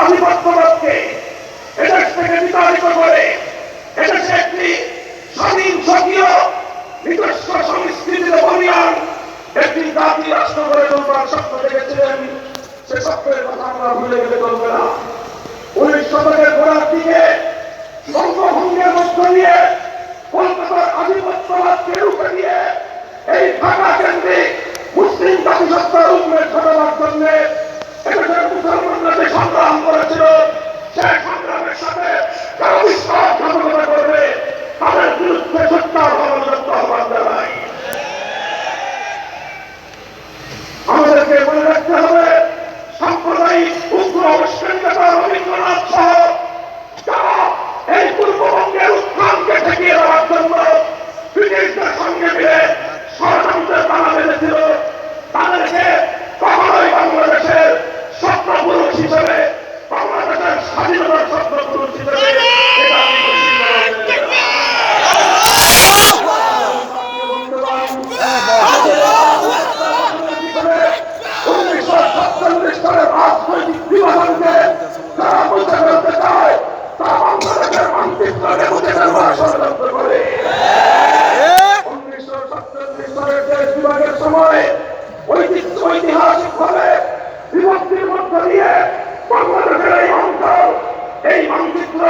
আধিপত্যবাদকে এদেশ থেকে বিতাড়িত করে এদেশে একটি স্বাধীন স্বকীয় নিজস্ব সংস্কৃতিতে বলিয়ান একটি জাতি রাষ্ট্র গড়ে তোলবার স্বপ্ন দেখেছিলেন। সে স্বপ্নের কথা আমরা ভুলে গেলে চলবে না। 19 শতকের গোড়ার দিকে বঙ্গভঙ্গের মধ্য দিয়ে কলকাতার আধিপত্যবাদকে রুখে দিয়ে এই ঢাকা কেন্দ্রিক মুসলিম জাতিসত্তার উন্মেষ ঘটাবার জন্য এদেশের মুসলমানরা যে সংগ্রাম করেছিল, সেই সংগ্রামের সাথে যারা বিশ্বাসঘাতকতা করবে তাদের বিরুদ্ধে সত্যার সমালোচক আহ্বান জানাই। আমাদেরকে মনে রাখতে হবে, সাম্প্রদায়িক উগ্র অবস্থানকারী রবীন্দ্রনাথ সহ যারা এই পূর্ববঙ্গের উত্থানকে ঠেকিয়ে দেওয়ার জন্য ব্রিটিশদের সঙ্গে মিলে ষড়যন্ত্রের বাধা বেঁধেছিল, তাদেরকে কখনোই বাংলাদেশের স্বপ্নপুরুষ হিসেবে, বাংলাদেশের স্বাধীনতার স্বপ্নপুরুষ হিসেবে রাজনৈতিক বিভাজনকে তারা মুছে ফেলতে চায়, তারা বাংলাদেশের মানচিত্রকে মুছে ফেলবার ষড়যন্ত্র করে। 1947 সালের দেশ বিভাগের সময় ঐতিহাসিক ভাবে বিভক্তির মধ্য দিয়ে বাংলাদেশের এই অঞ্চল, এই মানচিত্র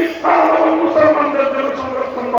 ইসলাম এবং মুসলমানদের